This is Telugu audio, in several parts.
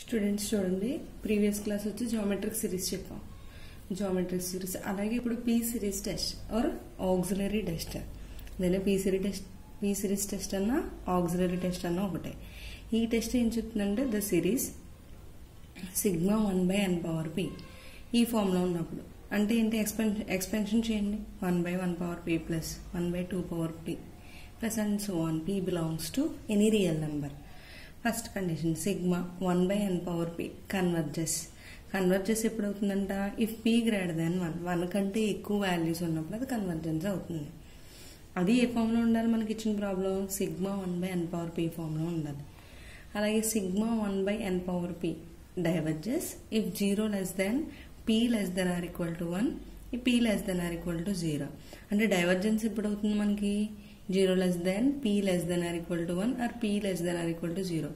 స్టూడెంట్స్ చూడండి ప్రీవియస్ క్లాస్ వచ్చి జియోమెట్రిక్ సిరీస్ చెప్పాం. జియోమెట్రిక్ సిరీస్ అలాగే ఇప్పుడు P series test or auxiliary test. అదే పీ సిరీస్ టెస్ట్ అన్న ఆక్సిలరీ టెస్ట్ అన్న ఒకటే. ఈ టెస్ట్ ఏం చెప్తుందంటే ద సిరీస్ సిగ్మా 1/n⁴p ఈ ఫామ్ లో ఉన్నప్పుడు అంటే ఏంటి ఎక్స్పెన్షన్ చేయండి 1/1⁴p plus 1/2⁴p plus and so on p belongs to any real number. First condition sigma 1/n⁴p converges ఎప్పుడు అవుతుందంట ఇఫ్ p గ్రేటర్ దాన్ 1 కంటే ఎక్కువ వాల్యూస్ ఉన్నప్పుడు అది కన్వర్జెన్స్ అవుతుంది. అది ఏ ఫామ్ లో ఉండాలి మనకి ఇచ్చిన ప్రాబ్లం సిగ్మా 1/n⁴p ఫామ్ లో ఉండాలి. అలాగే sigma 1/n⁴p diverges if 0 less than p less than or equal to 1 ఈ p less than or equal to 0. అంటే డైవర్జెన్స్ ఎప్పుడు అవుతుంది మనకి 0 less than p less than or equal to 1 or p less than or equal to 0.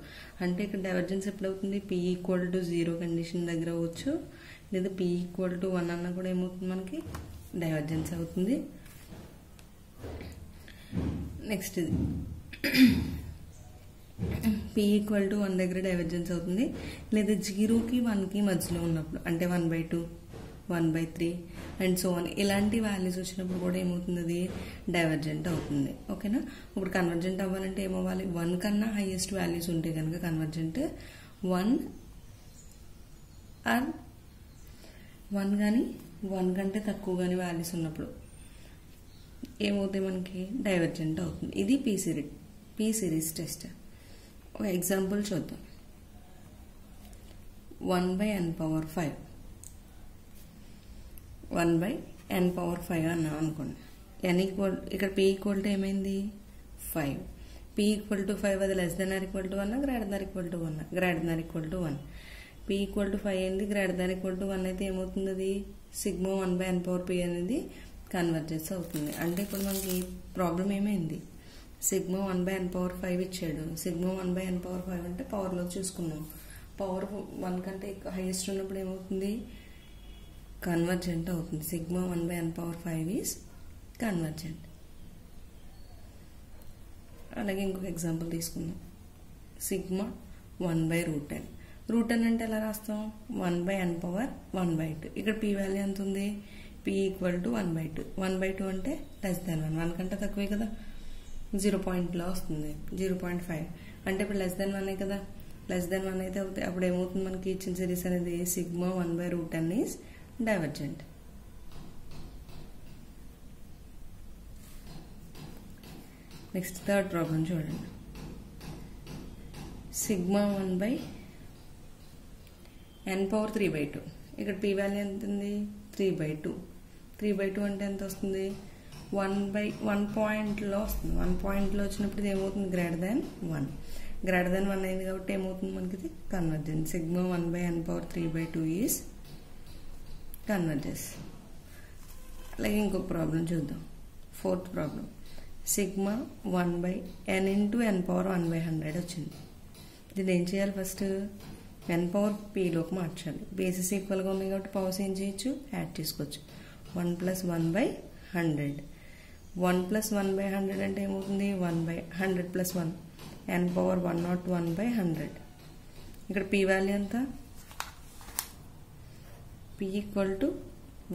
అంటే ఇక్కడ డైవర్జెన్స్ ఎప్పుడు అవుతుంది p ఈక్వల్ టు 0 కండిషన్ దగ్గర అవ్వచ్చు, లేదా p ఈక్వల్ టు 1 అన్నా కూడా ఏమవుతుంది మనకి డైవర్జెన్స్ అవుతుంది. నెక్స్ట్ ఇది p ఈక్వల్ టు 1 దగ్గర డైవర్జెన్స్ అవుతుంది, లేదా 0కి 1కి మధ్యలో ఉన్నప్పుడు అంటే 1/2 1/3 అండ్ సో ఆన్ ఇలాంటి వాల్యూస్ వచ్చినప్పుడు కూడా ఏమవుతుంది అది డైవర్జెంట్ అవుతుంది. ఓకేనా. ఇప్పుడు కన్వర్జెంట్ అవ్వాలంటే ఏమవ్వాలి 1 కన్నా హైయెస్ట్ వాల్యూస్ ఉంటే కనుక కన్వర్జెంట్ 1 ఆర్ 1 కానీ 1 కంటే తక్కువ కానీ వాల్యూస్ ఉన్నప్పుడు ఏమవుతాయి మనకి డైవర్జెంట్ అవుతుంది. ఇది పీ సిరీస్ టెస్ట్. ఒక ఎగ్జాంపుల్ చూద్దాం. 1/n⁴5 1/n⁴5 అన్నాం అనుకోండి. ఇక్కడ p ఈక్వల్ టు ఏమైంది 5. p ఈక్వల్ టు 5 అది less than or equal to 1 greater than equal to 1 greater than equal to 1. p equal to 5 అయింది గ్రేటర్ దెన్ ఈక్వల్ టు 1 అయితే ఏమవుతుంది అది సిగ్మా 1/n⁴p అనేది కన్వర్జెన్స్ అవుతుంది. అంటే ఇప్పుడు మనకి ప్రాబ్లం ఏమైంది సిగ్మా 1/n⁴5 ఇచ్చాడు. సిగ్మా 1/n⁴5 అంటే పవర్లో చూసుకున్నాం. పవర్ 1 కంటే హైయెస్ట్ ఉన్నప్పుడు ఏమవుతుంది కన్వర్జెంట్ అవుతుంది. Sigma 1/n⁴5 is convergent. అలాగే ఇంకొక ఎగ్జాంపుల్ తీసుకుందాం. సిగ్మా 1/√10 √10 అంటే ఎలా రాస్తాం 1/n⁴1/2. ఇక్కడ p వాల్యూ ఎంత ఉంది p ఈక్వల్ టు 1/2. 1/2 అంటే లెస్ దాన్ 1 కంటే తక్కువే కదా 0 పాయింట్లో వస్తుంది 0.5 అంటే ఇప్పుడు లెస్ దాన్ 1 కదా. లెస్ దాన్ 1 అయితే అప్పుడు ఏమవుతుంది మనకి ఇచ్చిన సిరీస్ అనేది sigma 1/√10 is divergent. Next third problem చూడండి. సిగ్మా 1/n⁴3/2 ఇక్కడ p వాల్యూ ఎంత ఉంది 3/2. 3/2 అంటే ఎంత వస్తుంది 1 పాయింట్లో వస్తుంది. 1 పాయింట్లో వచ్చినప్పుడు ఇది ఏమవుతుంది గ్రేటర్ దాన్ 1. గ్రేటర్ దాన్ 1 అయింది కాబట్టి ఏమవుతుంది మనకి ఇది convergence. Sigma 1/n⁴3/2 is convergence. అలాగే ఇంకొక ప్రాబ్లం చూద్దాం. ఫోర్త్ ప్రాబ్లం సిగ్మా 1/n⁴1/100 వచ్చింది. దీన్ని ఏం చేయాలి ఫస్ట్ n⁴pలోకి మార్చాలి. బేసిస్ ఈక్వల్గా ఉన్నాయి కాబట్టి పవర్స్ ఏం చేయొచ్చు యాడ్ చేసుకోవచ్చు. 1 + 1/100 1 + 1/100 అంటే ఏమవుతుంది 1/100 + 1 n⁴101/100. ఇక్కడ p వాల్యూ ఎంత p ఈక్వల్ టు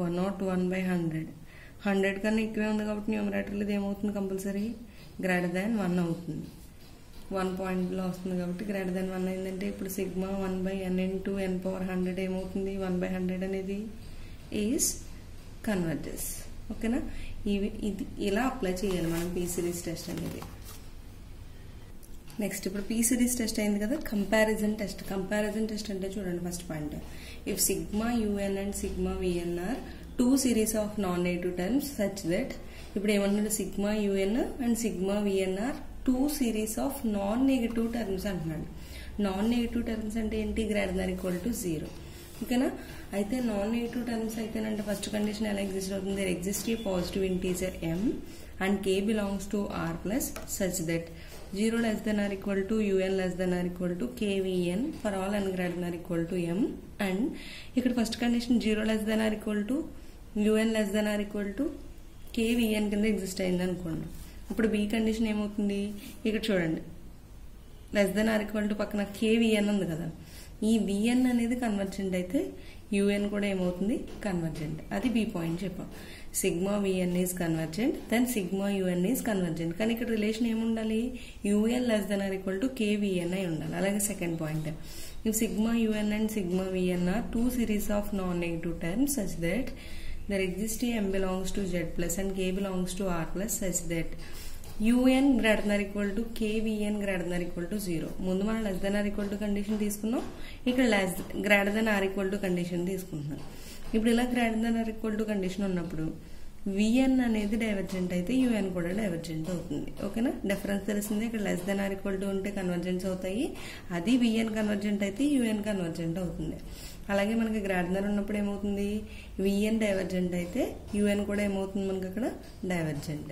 101/100. 100 కన్నా ఎక్కువే ఉంది కాబట్టి న్యూమరేటర్లో ఇది ఏమవుతుంది కంపల్సరీ గ్రేటర్ దాన్ 1 అవుతుంది. 1 పాయింట్లో వస్తుంది కాబట్టి గ్రేటర్ దాన్ 1 అయిందంటే ఇప్పుడు సిగ్మా 1/n⁴100 ఏమవుతుంది 1/100 అనేది ఈజ్ కన్వర్జెన్స్. ఓకేనా. ఇది ఇలా అప్లై చేయాలి మనం పీ సిరీస్ టెస్ట్ అనేది. నెక్స్ట్ ఇప్పుడు పీ సిరీస్ టెస్ట్ అయింది కదా కంపారిజన్ టెస్ట్. కంపారిజన్ టెస్ట్ అంటే చూడండి first point if sigma un and sigma vn are 2 series of non negative terms such that ఇప్పుడు ఏమన్నాడు sigma un and sigma vn are 2 series of non negative terms అంటున్నాడు. నాన్ నెగటివ్ టర్మ్స్ అంటే ఏంటి గ్రేటర్ దాన్ ఈక్వల్ టు 0. ఓకేనా. అయితే నాన్ నెగటివ్ టర్మ్స్ అయితేనంటే ఫస్ట్ కండిషన్ ఎలా ఎగ్జిస్ట్ అవుతుంది there exist a positive integer m and k belongs to r plus such that 0 less than or equal to un less than or equal to kvn for all n greater than or equal to m. And ఇక్కడ first condition 0 less than or equal to un less than or equal to kvn కింద ఎగ్జిస్ట్ అయింది అనుకోండి. ఇప్పుడు బి కండిషన్ ఏమవుతుంది ఇక్కడ చూడండి less than or equal to పక్కన kvn ఉంది కదా ఈ విఎన్ అనేది కన్వర్జెంట్ అయితే యుఎన్ కూడా ఏమవుతుంది కన్వర్జెంట్. అది బి పాయింట్ చెప్పాం. Sigma VN is convergent, then sigma UN is convergent. కానీ ఇక్కడ రిలేషన్ ఏముండాలి, UN less than or equal to KVN అయి ఉండాలి. అలాగే second point, if sigma un and sigma vn are two series of non-negative terms such that their existing m belongs to z plus and k belongs to r plus such that un greater than or equal to kvn greater than or equal to 0. ముందు మనం less than or equal to condition తీసుకున్నాం, ఇక్కడ greater than or equal to condition తీసుకుంటున్నాం. ఇప్పుడు ఇలా greater than or equal to condition ఉన్నప్పుడు vn అనేది డైవర్జెంట్ అయితే un కూడా డైవర్జెంట్ అవుతుంది. ఓకేనా, డిఫరెన్స్ తెలిసిందే. ఇక్కడ less than or equal to ఉంటే కన్వర్జెన్స్ అవుతాయి, అది vn కన్వర్జెంట్ అయితే un కన్వర్జెంట్ అవుతుంది. అలాగే మనకి గ్రేటర్ దెన్ ఉన్నప్పుడు ఏమవుతుంది, vn డైవర్జెంట్ అయితే un కూడా ఏమవుతుంది మనకి అక్కడ divergent.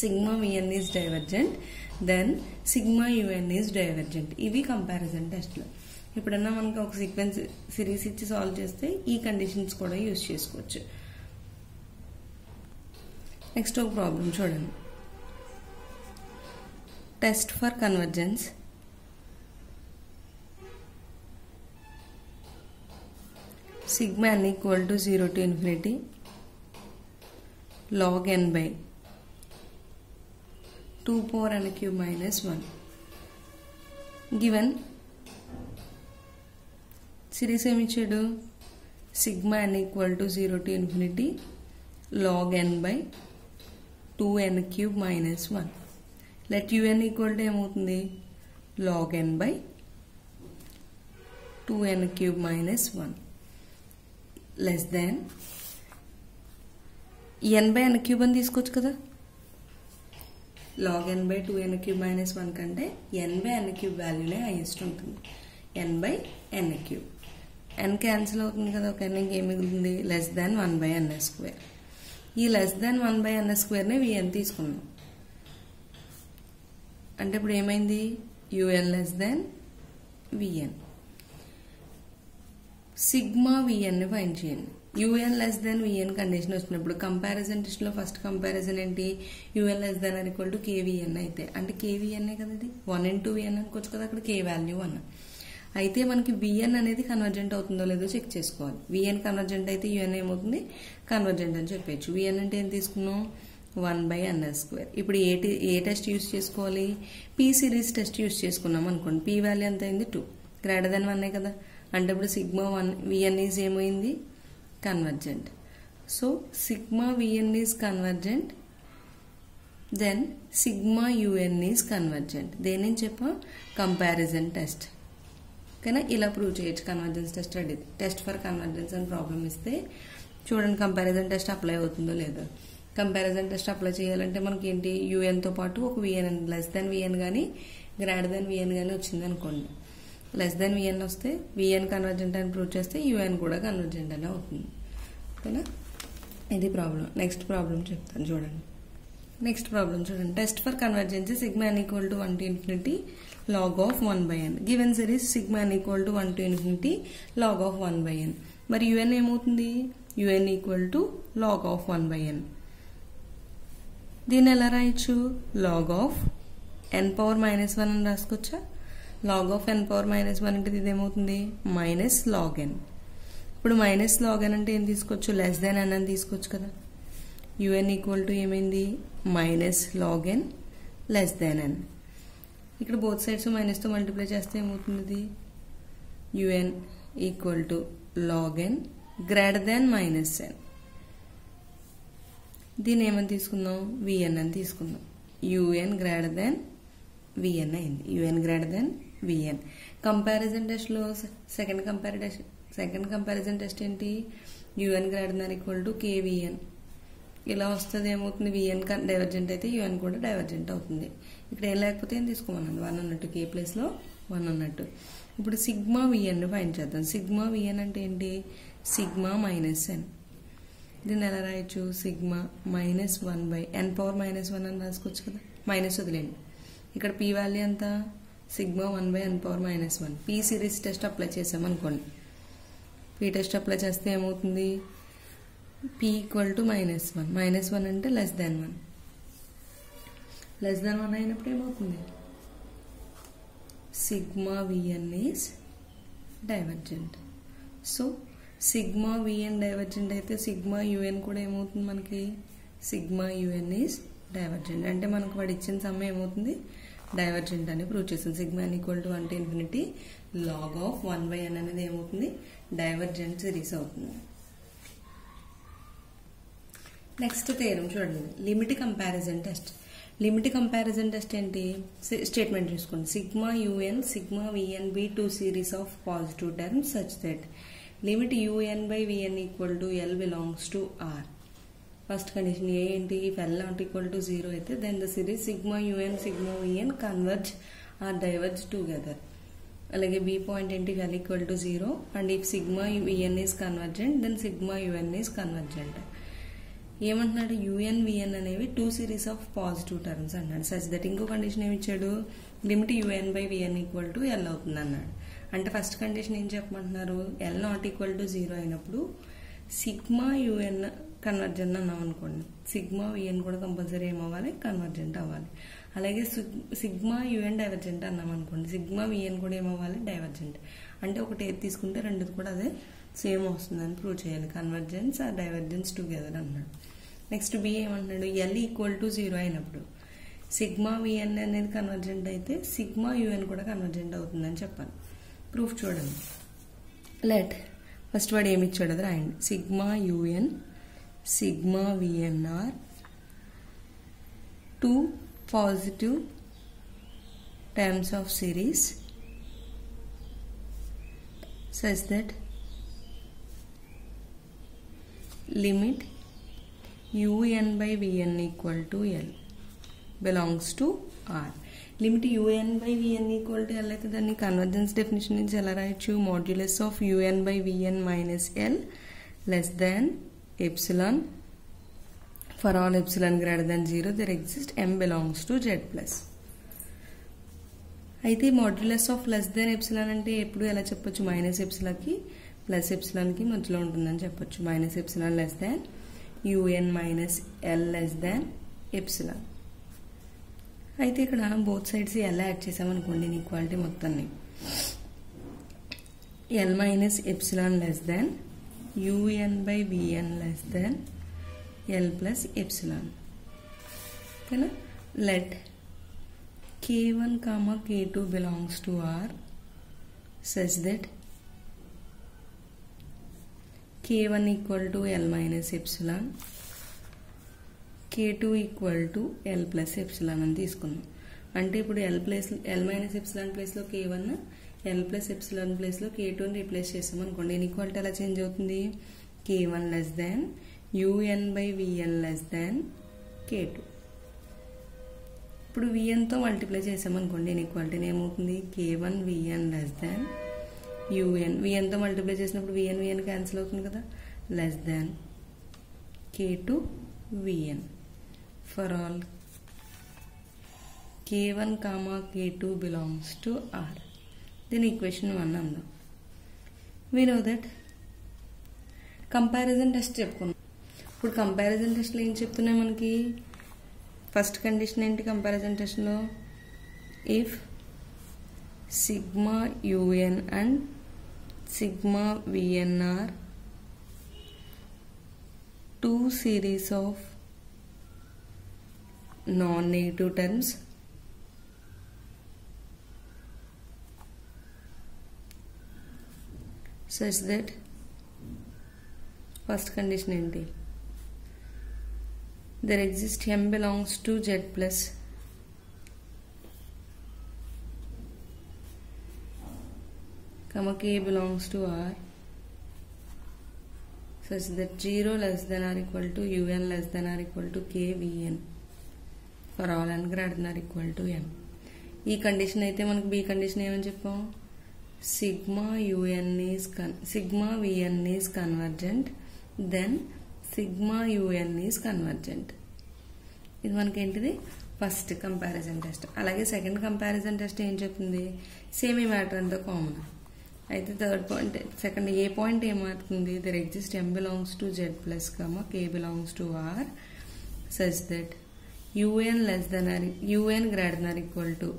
Sigma vn is divergent, then sigma un is divergent. ఇవి కంపారిజన్ టెస్ట్లు. ఇప్పుడన్నా మనకి ఒక సీక్వెన్స్ సిరీస్ ఇచ్చి సాల్వ్ చేస్తే ఈ కండిషన్స్ కూడా యూజ్ చేసుకోవచ్చు. నెక్స్ట్ ఒక ప్రాబ్లం చూడండి. Test for convergence. Sigma n equal to 0 to infinity log n by 2 power n cube minus 1. Given series ఏమి ఇచ్చాడు, sigma n equal to 0 to infinity log n by 2n cube minus 1. let un equal to ఏమవుతుంది, log n by 2n cube minus 1 less than n by n cube అని తీసుకోవచ్చు కదా. log n by 2n cube minus 1 కంటే n by n cube వాల్యూనే హైయెస్ట్ ఉంటుంది. n by n cube, n cancel అవుతుంది కదా, ఒక n ఇంకేం మిగులుతుంది, less than 1 by n square. ఈ లెస్ దాన్ 1 by n స్క్వేర్ని vn తీసుకున్నాం అంటే ఇప్పుడు ఏమైంది, un less than vn. Sigma vn ని ఫైండ్ చేయండి. un less than vn condition వచ్చినప్పుడు కంపారిజన్ టెస్ట్ లో ఫస్ట్ కంపారిజన్ ఏంటి, un less than or equal to kvn అయితే, అంటే kvn కదా, ఇది 1 into vn అనుకోవచ్చు కదా, అక్కడ k వాల్యూ 1. అయితే మనకి vn అనేది కన్వర్జెంట్ అవుతుందో లేదో చెక్ చేసుకోవాలి. vn కన్వర్జెంట్ అయితే un ఏమవుతుంది కన్వర్జెంట్ అని చెప్పచ్చు. vn అంటే ఏం తీసుకున్నాం, 1 by n స్క్వేర్. ఇప్పుడు ఏ టెస్ట్ యూస్ చేసుకోవాలి, p సిరీస్ టెస్ట్ యూస్ చేసుకున్నాం అనుకోండి. p వాల్యూ ఎంత అయింది 2, గ్రేటర్ దెన్ 1 కదా, అంటే ఇప్పుడు సిగ్మా vn ఈజ్ ఏమైంది convergent. So sigma vn is convergent, then sigma un is convergent. దేని చెప్పా, కంపారిజన్ టెస్ట్. ఓకేనా, ఇలా ప్రూవ్ చేయొచ్చు కన్వర్జెన్స్ టెస్ట్. అడిగి టెస్ట్ ఫర్ కన్వర్జెన్స్ అని ప్రాబ్లం ఇస్తే చూడండి కంపారిజన్ టెస్ట్ అప్లై అవుతుందో లేదో. కంపారిజన్ టెస్ట్ అప్లై చేయాలంటే మనకి ఏంటి, యూఎన్తో పాటు ఒక విఎన్ లెస్ దాన్ విఎన్ కానీ గ్రేటర్ దాన్ విఎన్ కానీ వచ్చింది అనుకోండి. లెస్ దాన్ విఎన్ వస్తే విఎన్ కన్వర్జెంట్ అని ప్రూవ్ చేస్తే యూఎన్ కూడా కన్వర్జెంట్ అని అవుతుంది. ఓకేనా, ఇది ప్రాబ్లం. నెక్స్ట్ ప్రాబ్లం చెప్తాను చూడండి. నెక్స్ట్ ప్రాబ్లం చూడండి. Test for convergence sigma n equal to 1 to infinity log of 1 by n. Given series sigma n equal to 1 to infinity log of 1 by n. మరి un ఏమవుతుంది, un equal to log of 1 by n. దీన్ని ఎలా రాయొచ్చు, log of n power minus 1 అని రాసుకోవచ్చా. log of n power minus 1 అంటే ఇది ఏమవుతుంది, మైనస్ log n. ఇప్పుడు మైనస్ log n అంటే ఏం తీసుకోవచ్చు, లెస్ దాన్ n అని తీసుకోవచ్చు కదా. un ఈక్వల్ టు ఏమైంది, minus log n less than n. ఇక్కడ బోత్ సైడ్స్ మైనస్తో మల్టిప్లై చేస్తే ఏమవుతుంది, un equal to log n greater than minus n. దీన్ని ఏమని తీసుకుందాం, vn అని తీసుకుందాం. un గ్రేటర్ దాన్ vn అయింది, un greater than vn. Comparison టెస్ట్లో సెకండ్ కంపారిజన్ టెస్ట్ ఏంటి, un greater than equal to kvn. ఇలా వస్తుంది, ఏమవుతుంది, vn డైవర్జెంట్ అయితే un కూడా డైవర్జెంట్ అవుతుంది. ఇక్కడ ఏం లేకపోతే ఏం తీసుకోమన్నది, 1 అన్నట్టు, k ప్లేస్లో 1 అన్నట్టు. ఇప్పుడు సిగ్మా vn ఫైండ్ చేద్దాం. సిగ్మా vn అంటే ఏంటి, సిగ్మా మైనస్ n. దీన్ని ఎలా రాయొచ్చు, sigma minus 1 by n power minus 1 అని రాసుకోవచ్చు కదా, మైనస్ వదిలేండి. ఇక్కడ p వాల్యూ ఎంత, sigma 1 by n power minus 1. p series test apply చేసామనుకోండి, p టెస్ట్ అప్లై చేస్తే ఏమవుతుంది, p equal to minus 1. Minus 1 అంటే లెస్ దాన్ 1. లెస్ దాన్ 1 అయినప్పుడు ఏమవుతుంది, sigma vn is divergent. So sigma VN divergent అయితే సిగ్మా యుఎన్ కూడా ఏమవుతుంది మనకి, సిగ్మా యుఎన్ ఈజ్ డైవర్జెంట్. అంటే మనకు వాడు ఇచ్చిన సమ్మె ఏమవుతుంది, డైవర్జెంట్ అని ప్రూవ్ చేస్తుంది. Sigma n equal to 1 to infinity log of 1/n అనేది ఏమవుతుంది, డైవర్జెంట్ సిరీస్ అవుతుంది. నెక్స్ట్ థియరం చూడండి, limit comparison test. Limit comparison test ఏంటి, స్టేట్మెంట్ చూసుకోండి. Sigma UN sigma v n be two series of positive terms such that limit UN by VN equal to L belongs to R. First condition ఏ ఏంటి, if L not equal to 0 అయితే then the series sigma UN sigma VN converge or diverge together. అలాగే బి పాయింట్ ఏంటి, L equal to 0 and if sigma VN is convergent then sigma UN is convergent. ఏమంటున్నాడు, యుఎన్ విఎన్ అనేవి two series of positive terms అన్నాడు. సచ్ దట్ ఇంకో కండిషన్ ఏమి ఇచ్చాడు, limit UN by VN equal to L అవుతుంది అన్నాడు. అంటే ఫస్ట్ కండిషన్ ఏం చెప్పమంటున్నారు, ఎల్ నాట్ ఈక్వల్ టు 0 అయినప్పుడు సిగ్మా యుఎన్ కన్వర్జెంట్ అన్నాం అనుకోండి, సిగ్మా విఎన్ కూడా కంపల్సరీ ఏమవ్వాలి, కన్వర్జెంట్ అవ్వాలి. అలాగే సిగ్మా యుఎన్ డైవర్జెంట్ అన్నాం అనుకోండి, సిగ్మా విఎన్ కూడా ఏమవ్వాలి, డైవర్జెంట్. అంటే ఒకటి ఏది తీసుకుంటే రెండుది కూడా అదే సేమ్ వస్తుందని ప్రూవ్ చేయాలి, కన్వర్జెన్స్ ఆర్ డైవర్జెన్స్ టుగెదర్ అన్నాడు. నెక్స్ట్ బి ఏమంటున్నాడు, ఎల్ ఈక్వల్ టు 0 అయినప్పుడు సిగ్మా విఎన్ అనేది కన్వర్జెంట్ అయితే సిగ్మా యుఎన్ కూడా కన్వర్జెంట్ అవుతుందని చెప్పాలి. ప్రూఫ్ చూడండి. లెట్ ఫస్ట్ వాడు ఏమి ఇచ్చాడు అది రాయండి. Sigma UN sigma VN are two positive terms of series such that limit un by vn equal to l belongs to r. Limit un by vn equal to l అయితే దాన్ని కన్వర్జెన్స్ డెఫినేషన్ నుంచి ఎలా రాయొచ్చు, modulus of un by vn minus l less than epsilon. For all epsilon greater than 0 there exists m belongs to z plus. అయితే modulus of less than epsilon అంటే ఎప్పుడు ఎలా చెప్పొచ్చు, మైనస్ ఎప్సిలాన్కి ప్లస్ ఎప్సిలాన్కి మధ్యలో ఉంటుందని చెప్పొచ్చు. Minus epsilon less than u n minus L less than epsilon. అయితే ఇక్కడ బోత్ సైడ్స్ ఎల్ యాడ్ చేసామనుకోండి ఈక్వాలిటీ మొత్తాన్ని, L minus epsilon less than u n by v n less than L plus epsilon. ఓకేనా. Let k1 comma k2 belongs to R such that k1 equal to L minus epsilon k2 equal to L plus epsilon అని తీసుకున్నాం. అంటే ఇప్పుడు L minus epsilon ప్లేస్ లో k1 L plus epsilon place లో k2 ని రీప్లేస్ చేసాం అనుకోండి, ఇన్ఈక్వాలిటీ ఎలా చేంజ్ అవుతుంది, k1 less than un by vn less than k2. ఇప్పుడు విఎన్ తో మల్టిప్లై చేసామనుకోండి ఇన్ఈక్వాలిటీని ఏమవుతుంది, k1 vn less than un. V n తో మల్టిప్లై చేసినప్పుడు విఎన్ క్యాన్సిల్ అవుతుంది కదా, less than k2 vn. For all k1 comma k2 belongs to r. దీని ఈక్వేషన్ 1 అందాం. We know that comparison test చెప్పుకున్నాం. ఇప్పుడు కంపారిజన్ టెస్ట్లో ఏం చెప్తున్నాయి మనకి, ఫస్ట్ కండిషన్ ఏంటి కంపారిజన్ టెస్ట్లో, if sigma u n and sigma VN are two series of non negative terms such that first condition ఏంటి, there exists m belongs to z plus comma k belongs to r such that 0 less than or equal to un less than or equal to k vn for all n greater than or equal to m. ఈ కండిషన్ అయితే మనకు బి కండిషన్ ఏమని చెప్పాం, sigma vn is convergent then sigma un is convergent. ఇది మనకి ఏంటిది ఫస్ట్ కంపారిజన్ టెస్ట్. అలాగే సెకండ్ కంపారిజన్ టెస్ట్ ఏం చెప్తుంది, సేమ్ ఈ మ్యాటర్ అంతా కామన్. అయితే third point second A point ఏమవుతుంది, there exist m belongs to z plus k belongs to r such that un less than or un greater than or equal to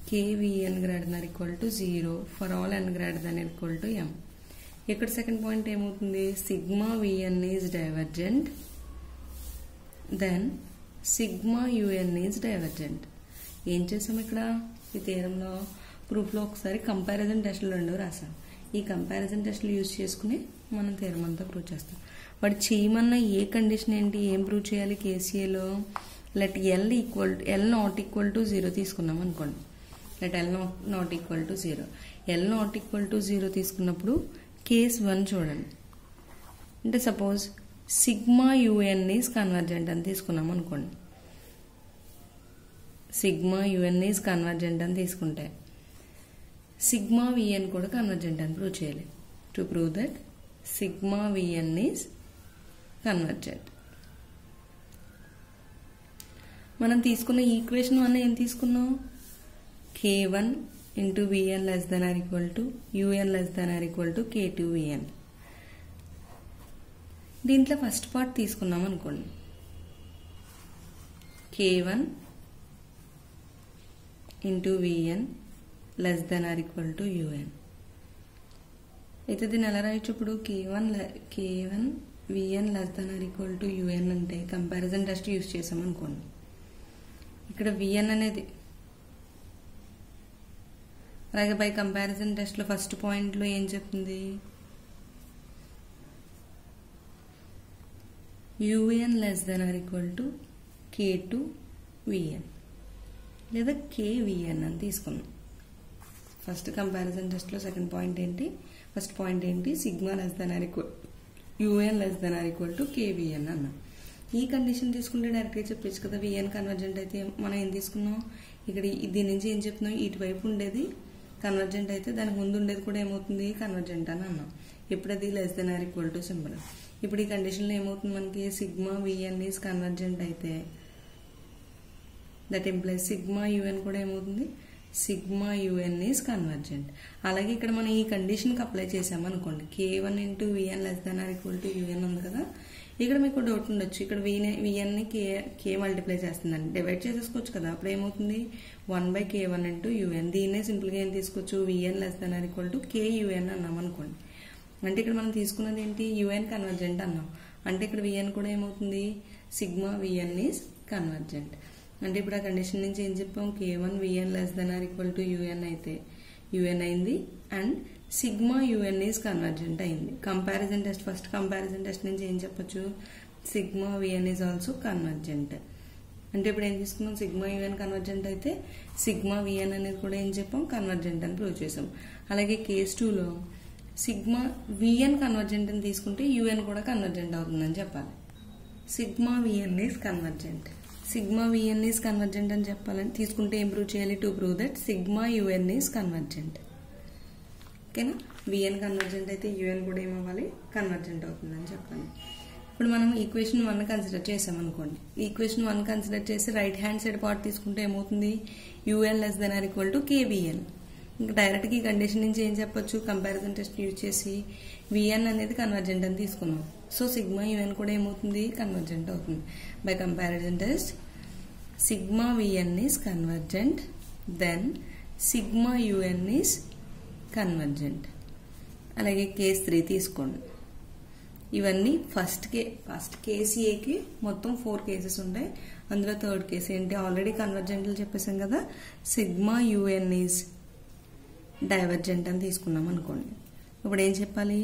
KVN greater than or equal to 0 for all n greater than or equal to m. ఇక్కడ సెకండ్ పాయింట్ ఏమవుతుంది, sigma VN is divergent then sigma UN is divergent. ఏం చేసాం ఇక్కడ ఈ థియరంలో ప్రూఫ్లో ఒకసారి కంపారిజన్ టెస్ట్లు రెండు రాసాం. ఈ కంపారిజన్ టెస్ట్లు యూజ్ చేసుకుని మనం థియరం అంతా ప్రూవ్ చేస్తాం. వాడు చేయమన్న ఏ కండిషన్ ఏంటి, ఏం ప్రూవ్ చేయాలి కేసీఏలో, let L not equal to 0 తీసుకున్నాం అనుకోండి. Let L not equal to 0. L not equal to 0 తీసుకున్నప్పుడు కేస్ 1 చూడండి. అంటే suppose sigma UN is convergent అని తీసుకున్నాం అనుకోండి. సిగ్మా యుఎన్ ఈజ్ కన్వర్జెంట్ అని తీసుకుంటే సిగ్మా విఎన్ కూడా కన్వర్జెంట్ అని ప్రూవ్ చేయాలి. To prove that sigma VN is convergent. మనం తీసుకున్న ఈక్వేషన్ 1 ఏం తీసుకున్నాం, K1 into Vn less than or equal to Un less than or equal to K2 Vn. దీంట్లో ఫస్ట్ పార్ట్ తీసుకున్నాం అనుకోండి, K1 into Vn less than or equal to Un. అయితే దీన్ని ఎలా రాయొచ్చు, ఇప్పుడు K1 Vn less than or equal to Un అంటే కంపారిజన్ టెస్ట్ యూజ్ చేసాం అనుకోండి. ఇక్కడ Vn అనేది అలాగే బై కంపారిజన్ టెస్ట్లో ఫస్ట్ పాయింట్లో ఏం చెప్తుంది, u n less than or equal to K2 Vn లేదా KVN అని తీసుకున్నాం. ఫస్ట్ కంపారిజన్ టెస్ట్లో సెకండ్ పాయింట్ ఏంటి, ఫస్ట్ పాయింట్ ఏంటి, sigma less than or equal u n less than or equal to KVN అన్నాం. ఈ కండిషన్ తీసుకుంటే డైరెక్ట్గా చెప్పచ్చు కదా, విఎన్ కన్వర్జెంట్ అయితే మనం ఏం తీసుకున్నాం, ఇక్కడ దీని నుంచి ఏం చెప్తున్నాం, ఇటువైపు ఉండేది కన్వర్జెంట్ అయితే దానికి ముందు ఉండేది కూడా ఏమవుతుంది కన్వర్జెంట్ అని అన్నాం. ఇప్పుడు అది less than or equal to symbol. ఇప్పుడు ఈ కండిషన్లో ఏమవుతుంది మనకి, సిగ్మా విఎన్ ఈజ్ కన్వర్జెంట్ అయితే దట్ ఇంప్లైస్ సిగ్మా యుఎన్ కూడా ఏమవుతుంది, సిగ్మా యుఎన్ ఈజ్ కన్వర్జెంట్. అలాగే ఇక్కడ మనం ఈ కండిషన్కి అప్లై చేసామనుకోండి, K1 into Vn less than or equal to UN ఉంది కదా. ఇక్కడ మీకు డౌట్ ఉండొచ్చు, ఇక్కడ విఎన్ని కే మల్టిప్లై చేస్తుందండి, డివైడ్ చేసేసుకోవచ్చు కదా. అప్పుడు ఏమవుతుంది 1/K1 into UN. దీన్నే సింపుల్గా ఏం తీసుకోవచ్చు, Vn less than or equal to KUN అన్నాం అనుకోండి. అంటే ఇక్కడ మనం తీసుకున్నది ఏంటి, UN కన్వర్జెంట్ అన్నాం. అంటే ఇక్కడ Vn కూడా ఏమవుతుంది, సిగ్మా Vn ఈజ్ కన్వర్జెంట్. అంటే ఇప్పుడు ఆ కండిషన్ నుంచి ఏం చెప్పాం, K1 Vn less than or equal to UN అయితే UN అయింది and sigma UN is convergent అయింది. Comparison test, first comparison test నుంచి ఏం చెప్పొచ్చు, sigma VN is also convergent. అంటే ఇప్పుడు ఏం తీసుకున్నాం, సిగ్మా యుఎన్ కన్వర్జెంట్ అయితే సిగ్మా విఎన్ అనేది కూడా ఏం చెప్పాం, కన్వర్జెంట్ అని ప్రూవ్ చేసాం. అలాగే కేస్ 2లో సిగ్మా విఎన్ కన్వర్జెంట్ అని తీసుకుంటే యుఎన్ కూడా కన్వర్జెంట్ అవుతుందని చెప్పాలి. Sigma VN is convergent, sigma VN is convergent అని చెప్పాలని తీసుకుంటే ఏం ప్రూవ్ చేయాలి, to prove that sigma UN is convergent. ఓకేనా, విఎన్ కన్వర్జెంట్ అయితే యుఎన్ కూడా ఏమవ్వాలి, కన్వర్జెంట్ అవుతుందని చెప్పండి. ఇప్పుడు మనం ఈక్వేషన్ 1 కన్సిడర్ చేసామనుకోండి. ఈక్వేషన్ 1 కన్సిడర్ చేసి రైట్ హ్యాండ్ సైడ్ పార్ట్ తీసుకుంటే ఏమవుతుంది, u n less than or equal to KVN. ఇంకా డైరెక్ట్గా ఈ కండిషన్ నుంచి ఏం చెప్పొచ్చు, కంపారిజన్ టెస్ట్ యూజ్ చేసి విఎన్ అనేది కన్వర్జెంట్ అని తీసుకున్నాం. సో సిగ్మా యుఎన్ కూడా ఏమవుతుంది, కన్వర్జెంట్ అవుతుంది. By comparison test sigma VN is convergent then sigma UN is convergent. అలాగే కేస్ 3 తీసుకోండి. ఇవన్నీ ఫస్ట్ కేసీఏకి మొత్తం 4 కేసెస్ ఉంటాయి. అందులో థర్డ్ కేసు ఏంటి, ఆల్రెడీ కన్వర్జెంట్లు చెప్పేసాం కదా, సిగ్మా యుఎన్ ఈజ్ డైవర్జెంట్ అని తీసుకున్నాం అనుకోండి. ఇప్పుడు ఏం చెప్పాలి,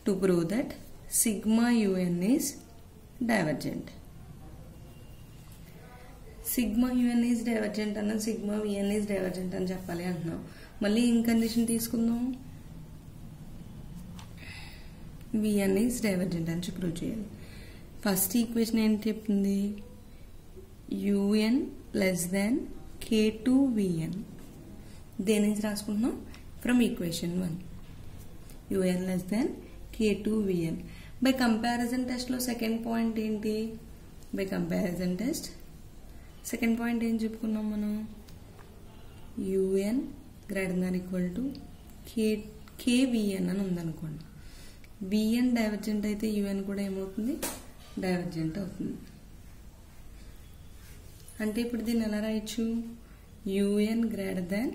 to prove that sigma UN is divergent. Sigma UN is divergent అన్న సిగ్మా విఎన్ ఈజ్ డైవర్జెంట్ అని చెప్పాలి అంటున్నాం. మళ్ళీ ఇన్ కండిషన్ తీసుకుందాం, విఎన్ ఈజ్ డైవర్జెంట్ అని ప్రూవ్ చేయాలి. ఫస్ట్ ఈక్వేషన్ ఏంటి చెప్తుంది, u n less than K2 Vn. దేని నుంచి రాసుకుంటున్నాం, from equation 1, u n less than K2 Vn. By comparison టెస్ట్లో సెకండ్ పాయింట్ ఏంటి, by comparison test second point ఏం చెప్పుకున్నాం మనం, u n greater than equal to KVN అని ఉందనుకోండి. విఎన్ డైవర్జెంట్ అయితే యుఎన్ కూడా ఏమవుతుంది, డైవర్జెంట్ అవుతుంది. అంటే ఇప్పుడు దీన్ని ఎలా రాయొచ్చు, యుఎన్ గ్రేటర్ దాన్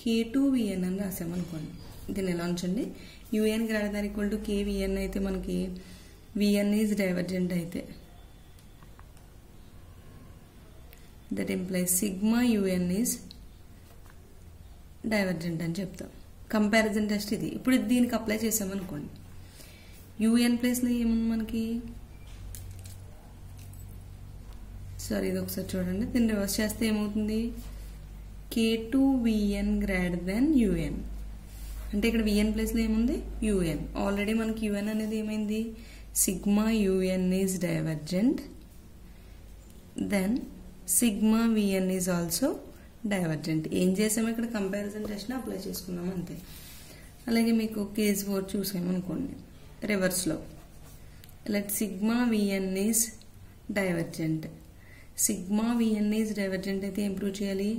k2vn అని రాసామనుకోండి. దీన్ని ఎలా ఉంచండి, un greater than equal to kvn అయితే మనకి vn ఈజ్ డైవర్జెంట్ అయితే that implies sigma un is divergent అని చెప్తాం. కంపారిజన్ టెస్ట్ ఇది. ఇప్పుడు దీనికి అప్లై చేసామనుకోండి, un ప్లేస్లో ఏముంది మనకి, సారీ ఇది ఒకసారి చూడండి, దీన్ని రివర్స్ చేస్తే ఏమవుతుంది, k2vn గ్రేటర్ దాన్ un. అంటే ఇక్కడ vn ప్లేస్లో ఏముంది, un. ఆల్రెడీ మనకి un అనేది ఏమైంది, sigma un is divergent, then sigma vn is also divergent. ఏం చేసాము ఇక్కడ, కంపారిజన్ టెస్ట్ని అప్లై చేసుకున్నాం అంతే. అలాగే మీకు కేస్ 4 చూసామనుకోండి, రివర్స్లో let sigma vn is divergent. Sigma vn is divergent అయితే ఏం ప్రూవ్ చేయాలి,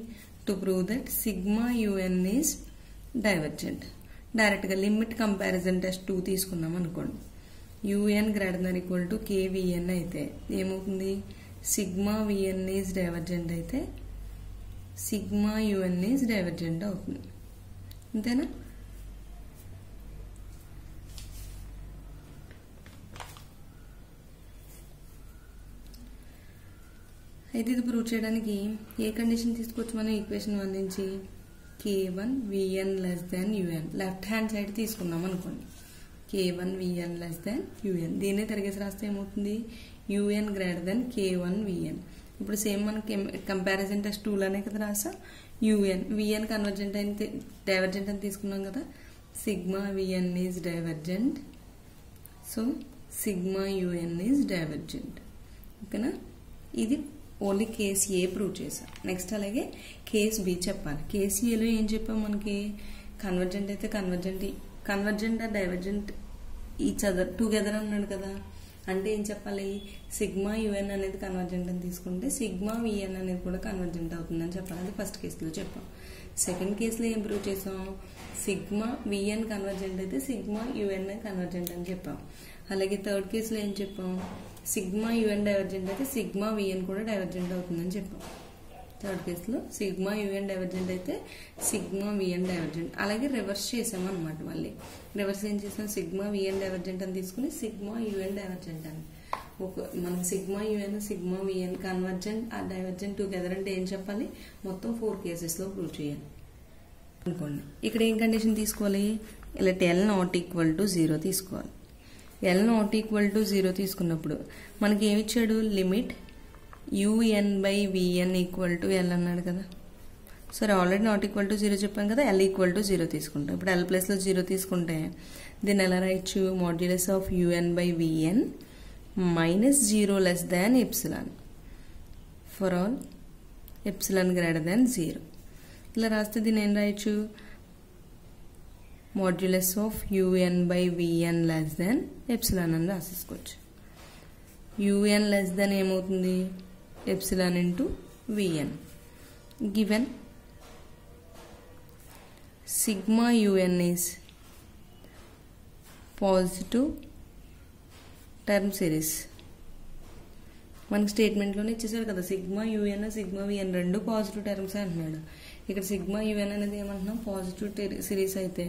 to prove that sigma un is divergent. డైరెక్ట్గా లిమిట్ కంపారిజన్ టెస్ట్ 2 తీసుకున్నాం అనుకోండి, un greater than equal to kvn అయితే ఏమవుతుంది, సిగ్మా vn ఈజ్ డైవర్జెంట్ అయితే సిగ్మా un ఈజ్ డైవర్జెంట్ అవుతుంది. అంతేనా? అయితే ఇది ప్రూవ్ చేయడానికి ఏ కండిషన్ తీసుకోవచ్చు మనం, ఈక్వేషన్ 1 నుంచి k1vn less than un left hand side తీసుకున్నాం అనుకోండి, k1vn లెస్ దాన్ un. దీన్నే తిరిగేసి రాస్తే ఏమవుతుంది, un గ్రేటర్ దాన్ k1vn. ఇప్పుడు సేమ్ మనకి కంపారిజన్ టెస్ట్ 2లోనే కదా రాసా, vn కన్వర్జెంట్ అయితే డైవర్జెంట్ అని తీసుకున్నాం కదా, sigma vn is divergent, so sigma un is divergent. ఓకేనా? ఇది ఓన్లీ కేస్ ఏ ప్రూవ్ చేసాం. నెక్స్ట్ అలాగే కేస్ బి చెప్పాలి. కేస్ ఏలో ఏం చెప్పాం మనకి, కన్వర్జెంట్ అయితే కన్వర్జెంట్ ఆ డైవర్జెంట్ ఈచ్ అదర్ టుగెదర్ అన్నాడు కదా, అంటే ఏం చెప్పాలి, సిగ్మా un అనేది కన్వర్జెంట్ అని తీసుకుంటే సిగ్మా vn అనేది కూడా కన్వర్జెంట్ అవుతుందని చెప్పాలి. అది ఫస్ట్ కేసులో చెప్పాం. సెకండ్ కేసులో ఏం ప్రూవ్ చేసాం, సిగ్మా vn కన్వర్జెంట్ అయితే సిగ్మా un కన్వర్జెంట్ అని చెప్పాం. అలాగే థర్డ్ కేసులో ఏం చెప్పాం, సిగ్మా un డైవర్జెంట్ అయితే సిగ్మా vn కూడా డైవర్జెంట్ అవుతుందని చెప్పాం. థర్డ్ కేసులో సిగ్మా un డైవర్జెంట్ అయితే సిగ్మా vn డైవర్జెంట్. అలాగే రివర్స్ చేసాం అనమాట. మళ్ళీ రివర్స్ ఏం చేసాం, సిగ్మా vn డైవర్జెంట్ అని తీసుకుని సిగ్మా un డైవర్జెంట్ అని. మనకు sigma un sigma vn convergent ఆ డైవర్జెంట్ టుగెదర్ అంటే ఏం చెప్పాలి, మొత్తం 4 కేసెస్లో ప్రూవ్ చేయాలి అనుకోండి. ఇక్కడ ఏం కండిషన్ తీసుకోవాలి, ఇలా l నాట్ ఈక్వల్ టు 0 తీసుకోవాలి. l నాట్ ఈక్వల్ టు 0 తీసుకున్నప్పుడు మనకి ఏమి ఇచ్చాడు, limit un/vn equal to l అన్నాడు కదా. సరే ఆల్రెడీ నాట్ ఈక్వల్ టు 0 చెప్పాం కదా, l ఈక్వల్ టు 0 తీసుకుంటాం. ఇప్పుడు l ప్లేస్లో 0 తీసుకుంటే దీన్ని ఎలా రాయొచ్చు, modulus of un/vn minus 0 less than epsilon for all epsilon greater than 0. ఇలా రాస్తే దీన్ని ఏం రాయొచ్చు, modulus of un/vn less than epsilon అని రాసేసుకోవచ్చు. un లెస్ దాన్ ఏమవుతుంది, epsilon into vn. Given sigma un is positive term series. మనకి స్టేట్మెంట్లోనే ఇచ్చేసారు కదా, సిగ్మా un సిగ్మా vn రెండు పాజిటివ్ టర్మ్స్ అంటున్నాడు. ఇక్కడ సిగ్మా un అనేది ఏమంటున్నాం, పాజిటివ్ సిరీస్ అయితే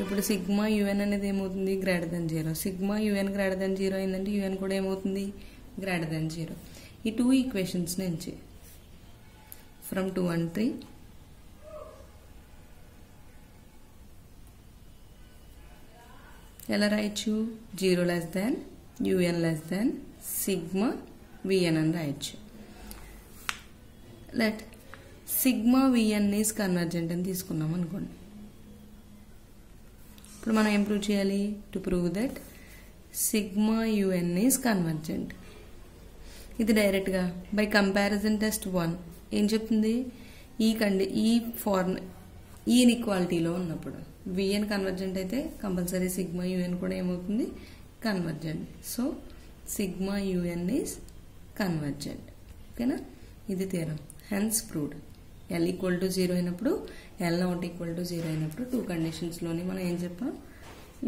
ఇప్పుడు సిగ్మా un అనేది ఏమవుతుంది, greater than 0. Sigma un greater than 0 అయిందంటే un కూడా ఏమవుతుంది, గ్రేటర్ దాన్ 0. ఈ 2 ఈక్వేషన్స్ నుంచి ఫ్రమ్ 2 and 3 ఎలా రాయొచ్చు, 0 లెస్ దాన్ un లెస్ దాన్ సిగ్మా vn అని రాయొచ్చు. Let sigma vn is convergent అని తీసుకున్నాం అనుకోండి. ఇప్పుడు మనం ఏం ప్రూవ్ చేయాలి, to prove that sigma un is convergent. ఇది డైరెక్ట్గా బై కంపారిజన్ టెస్ట్ 1 ఏం చెప్తుంది, ఈ ఇన్ఈక్వాలిటీలో ఉన్నప్పుడు vn కన్వర్జెంట్ అయితే కంపల్సరీ సిగ్మా un కూడా ఏమవుతుంది, convergent. So sigma un is convergent. ఓకేనా, ఇది theorem. Hence proved. l equal to 0 అయినప్పుడు, l నాట్ ఈక్వల్ టు 0 అయినప్పుడు 2 కండిషన్స్లోని మనం ఏం చెప్పాం,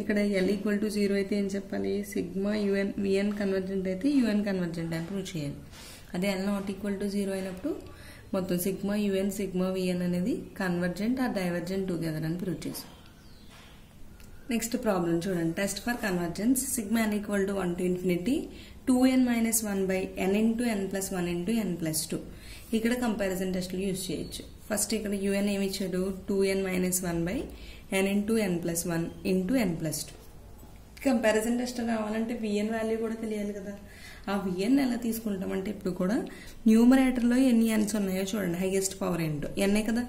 ఇక్కడ l ఈక్వల్ టు 0 అయితే ఏం చెప్పాలి, సిగ్మా vn కన్వర్జెంట్ అయితే un కన్వర్జెంట్ అని ప్రూవ్ చేయాలి. అదే l నాట్ ఈక్వల్ టు 0 అయినప్పుడు మొత్తం సిగ్మా యుఎన్ సిగ్మా విఎన్ అనేది కన్వర్జెంట్ ఆర్ డైవర్జెంట్ టుగెదర్ అని ప్రూవ్ చేసాం. నెక్స్ట్ ప్రాబ్లం చూడండి. Test for convergence sigma n equal to 1 to infinity 2n minus 1 by n into n plus 1 into n plus 2. ఇక్కడ కంపారిజన్ టెస్ట్లు యూజ్ చేయొచ్చు. ఫస్ట్ ఇక్కడ యుఎన్ ఏమి ఇచ్చాడు 2n minus 1 by n into n plus 1 into n plus 2. Comparison test రావాలంటే విఎన్ వాల్యూ కూడా తెలియాలి కదా. ఆ విఎన్ ఎలా తీసుకుంటామంటే ఇప్పుడు కూడా న్యూమరేటర్లో ఎన్ని ఎన్స్ ఉన్నాయో చూడండి. హైయెస్ట్ పవర్ ఏంటో ఎన్నే కదా,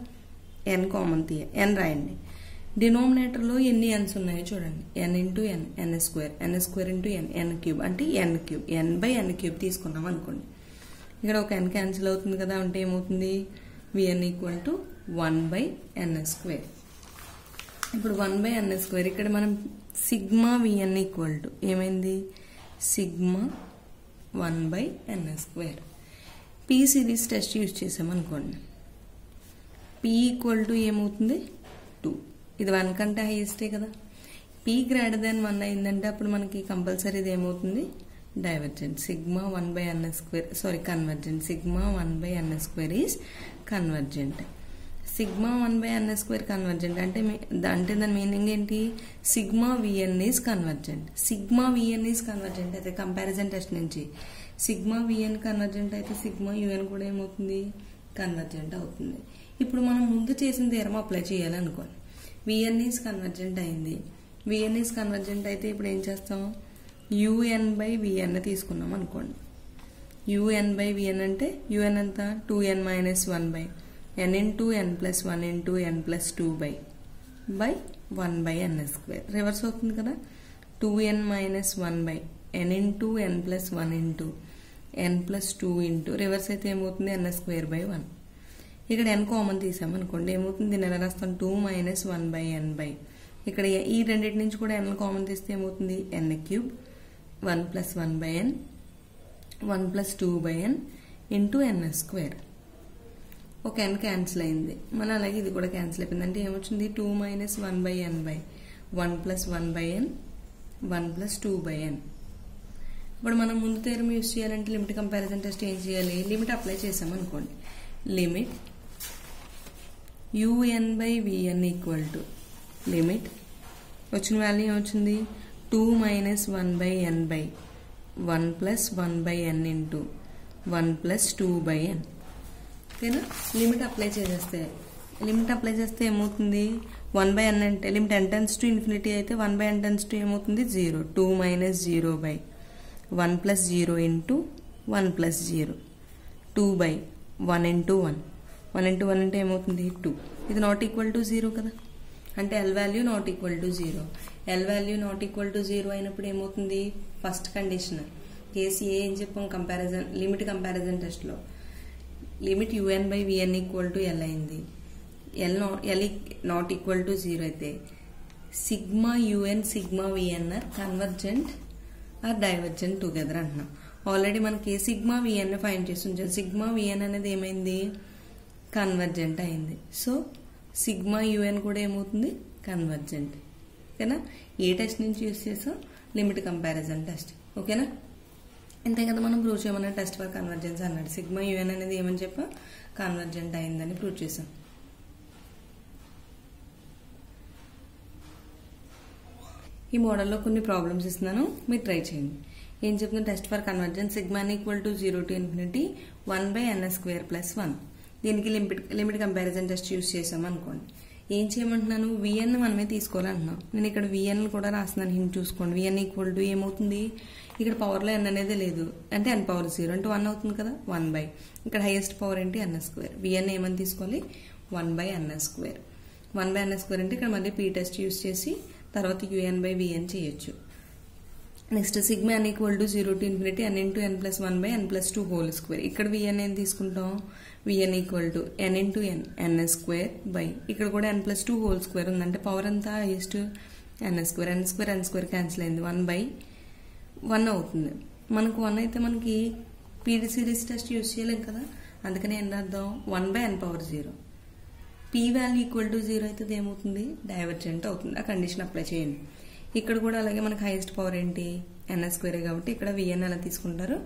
ఎన్ కామన్ తీయ ఎన్ రాయండి. డినోమినేటర్లో ఎన్ని ఎన్స్ ఉన్నాయో చూడండి. N into n n square into n n cube అంటే n cube n by n cube తీసుకున్నాం అనుకోండి. ఇక్కడ ఒక ఎన్ క్యాన్సిల్ అవుతుంది కదా, అంటే ఏమవుతుంది v n equal to 1 by n square. ఇప్పుడు 1 by n స్క్వేర్ ఇక్కడ మనం సిగ్మా విఎన్ ఈక్వల్ టు ఏమైంది sigma 1 by n square. P series test use చేసాం అనుకోండి. పీ ఈక్వల్ టు ఏమవుతుంది 2. ఇది 1 కంటే హైయెస్టే కదా. పీ గ్రేటర్ దాన్ 1 అయిందంటే అప్పుడు మనకి కంపల్సరీ ఇది ఏమవుతుంది divergent. Sigma 1 by n square convergent. Sigma 1 by n square is convergent. Sigma 1 by n square convergent అంటే దాని మీనింగ్ ఏంటి sigma VN is convergent. Sigma VN is convergent అయితే కంపారిజన్ టెస్ట్ నుంచి సిగ్మా విఎన్ కన్వర్జెంట్ అయితే సిగ్మా యుఎన్ కూడా ఏమవుతుంది కన్వర్జెంట్ అవుతుంది. ఇప్పుడు మనం ముందు చేసిన థియరం అప్లై చేయాలనుకోండి. విఎన్ ఈజ్ కన్వర్జెంట్ అయింది. విఎన్ ఈజ్ కన్వర్జెంట్ అయితే ఇప్పుడు ఏం చేస్తాం యుఎన్ బై విఎన్ తీసుకున్నాం అనుకోండి. యుఎన్ బై విఎన్ అంటే యుఎన్ ఎంత 2n minus 1 by n into n plus 1 into n plus 2 by 1 by n square. Reverse అవుతుంది కదా. 2n minus 1 by n into n plus 1 into n plus 2 into reverse అయితే ఏమవుతుంది n స్క్వేర్ by 1. ఇక్కడ n కామన్ తీసామనుకోండి ఏమవుతుంది దీన్ని ఎలా రాస్తాం 2 minus 1 by n by ఇక్కడ ఈ రెండింటి నుంచి కూడా n కామన్ తీస్తే ఏమవుతుంది n cube 1 plus 1 by n 1 plus 2 by n into n square. ఒక n క్యాన్సిల్ అయింది. మన అలాగే ఇది కూడా క్యాన్సిల్ అయిపోయింది. అంటే ఏమొచ్చింది 2 minus 1 by n by 1 plus 1 by n 1 plus 2 by n. ఇప్పుడు మనం ముందు థియరం యూజ్ చేయాలంటే లిమిట్ కంపారిజన్ టెస్ట్ ఏం చేయాలి లిమిట్ అప్లై చేసామనుకోండి. Limit un by vn equal to limit వచ్చిన వాల్యూ ఏమొచ్చింది 2 minus 1 by n by 1 plus 1 by n into 1 plus 2 by n. ఓకేనా. లిమిట్ అప్లై చేస్తే ఏమవుతుంది 1 by n అంటే limit n tends to infinity అయితే 1 by n tends to ఏమవుతుంది 0. 2 minus 0 by 1 plus 0 into 1 plus 0 2 by 1 into 1 1 into 1 అంటే ఏమవుతుంది 2. ఇది నాట్ ఈక్వల్ టు 0 కదా. అంటే L value not equal to 0. L value not equal to 0 అయినప్పుడు ఏమవుతుంది ఫస్ట్ కండిషన్ కేసు ఏ ఏం చెప్పాం కంపారిజన్ లిమిట్ కంపారిజన్ టెస్ట్లో limit UN by VN equal to L అయింది. ఎల్ నాట్ ఈక్వల్ టు 0 అయితే sigma UN sigma VN are convergent or divergent together అంటున్నాం. ఆల్రెడీ మనకి సిగ్మా విఎన్ ఫైండ్ చేసి ఉంచాం. సిగ్మా విఎన్ అనేది ఏమైంది కన్వర్జెంట్ అయింది. సో సిగ్మా యుఎన్ కూడా ఏమవుతుంది కన్వర్జెంట్. ఓకేనా. ఏ టెస్ట్ నుంచి యూజ్ చేసాం లిమిట్ కంపారిజన్ టెస్ట్. ఓకేనా. అంతే కదా మనం ప్రూవ్ చేయమన్న టెస్ట్ ఫర్ కన్వర్జెన్స్ అన్నాడు. సిగ్మా యుఎన్ అనేది ఏమని చెప్పా కన్వర్జెంట్ అయిందని ప్రూవ్ చేసాం. ఈ మోడల్లో కొన్ని ప్రాబ్లమ్స్ ఇస్తున్నాను మీరు ట్రై చేయండి. ఏం చెప్తున్నా test for convergence sigma equal to 0 to infinity 1 by n square plus 1. దీనికి లిమిట్ కంపారిజన్ టెస్ట్ యూజ్ చేసాం అనుకోండి. ఏం చేయమంటున్నాను విఎన్ మనమే తీసుకోవాలంటున్నాం. నేను ఇక్కడ విఎన్ కూడా రాస్తున్నాను హింట్ చూసుకోండి. విఎన్ ఈక్వల్ టు ఏమవుతుంది ఇక్కడ పవర్లో n అనేది లేదు అంటే n పవర్ 0 అంటే 1 అవుతుంది కదా 1 by ఇక్కడ హైయెస్ట్ పవర్ ఏంటి n స్క్వేర్. విఎన్ ఏమని తీసుకోవాలి 1 by n square. 1 by n square అంటే ఇక్కడ మళ్ళీ పీ టెస్ట్ యూజ్ చేసి తర్వాత యుఎన్ బై విఎన్ చేయొచ్చు. Next sigma n equal to 0 to infinity n into n plus 1 by n plus 2 whole square. ఇక్కడ విఎన్ ఏం తీసుకుంటాం v n equal to n into n square by ఇక్కడ కూడా n plus 2 హోల్ స్క్వేర్ ఉందంటే పవర్ అంతా హైయెస్ట్ n స్క్వేర్ క్యాన్సిల్ అయింది 1 by 1 అవుతుంది. మనకు 1 అయితే మనకి పీడీ సిరీస్ టెస్ట్ యూజ్ చేయలేం కదా. అందుకని ఏం రాద్దాం 1 by n power 0. P value equal to 0 అయితే ఏమవుతుంది డైవర్జెంట్ అవుతుంది. ఆ కండిషన్ అప్లై చేయండి. ఇక్కడ కూడా అలాగే మనకి హైయెస్ట్ పవర్ ఏంటి n స్క్వేర్ కాబట్టి ఇక్కడ విఎన్ ఎలా తీసుకుంటారు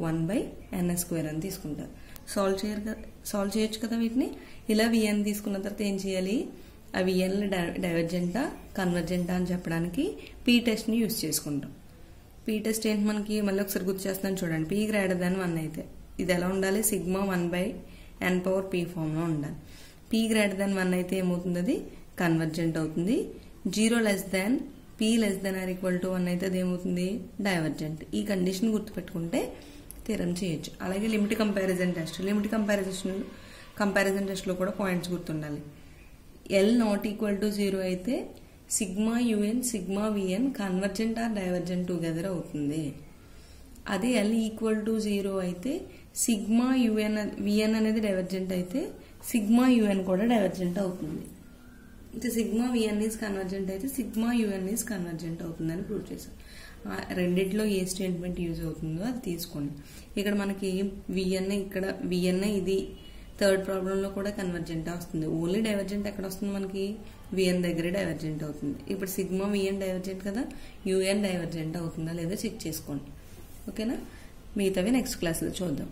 1 by n స్క్వేర్ అని తీసుకుంటారు. సాల్వ్ చేయొచ్చు కదా వీటిని. ఇలా విఎన్ తీసుకున్న తర్వాత ఏం చేయాలి, ఆ విఎన్ డైవర్జెంటా కన్వర్జెంటా అని చెప్పడానికి పీ టెస్ట్ని యూజ్ చేసుకుంటాం. పీ టెస్ట్ ఏంటి మనకి మళ్ళీ ఒకసారి గుర్తు చేస్తాను చూడండి. పీ గ్రేటర్ దాన్ 1 అయితే ఇది ఎలా ఉండాలి, సిగ్మా 1/n⁴ ఫామ్లో ఉండాలి. పీ గ్రేటర్ దాన్ 1 అయితే ఏమవుతుంది, అది కన్వర్జెంట్ అవుతుంది. 0 less than P less than or equal to 1 అయితే అది ఏమవుతుంది, డైవర్జెంట్. ఈ కండిషన్ గుర్తుపెట్టుకుంటే థియరం చేయొచ్చు. అలాగే limit comparison test. Limit comparison టెస్ట్లో కూడా పాయింట్స్ గుర్తుండాలి. L ≠ 0 అయితే sigma UN sigma v n convergent or divergent together అవుతుంది. అదే L = 0 అయితే సిగ్మా యుఎన్ విఎన్ అనేది డైవర్జెంట్ అయితే సిగ్మా యుఎన్ కూడా డైవర్జెంట్ అవుతుంది. అయితే సిగ్మా విఎన్ ఈజ్ కన్వర్జెంట్ అయితే సిగ్మా యుఎన్ ఈజ్ కన్వర్జెంట్ అవుతుందని ప్రూవ్ చేశాం. రెండిట్లో ఏ స్టేట్మెంట్ యూజ్ అవుతుందో అది తీసుకోండి. ఇక్కడ మనకి విఎన్ ఇది థర్డ్ ప్రాబ్లంలో కూడా కన్వర్జెంట్ వస్తుంది. ఓన్లీ డైవర్జెంట్ ఎక్కడ వస్తుంది మనకి, విఎన్ దగ్గరే డైవర్జెంట్ అవుతుంది. ఇప్పుడు సిగ్మా విఎన్ డైవర్జెంట్ కదా, యుఎన్ డైవర్జెంట్ అవుతుందా లేదా చెక్ చేసుకోండి. ఓకేనా, మిగతావి నెక్స్ట్ క్లాస్లో చూద్దాం.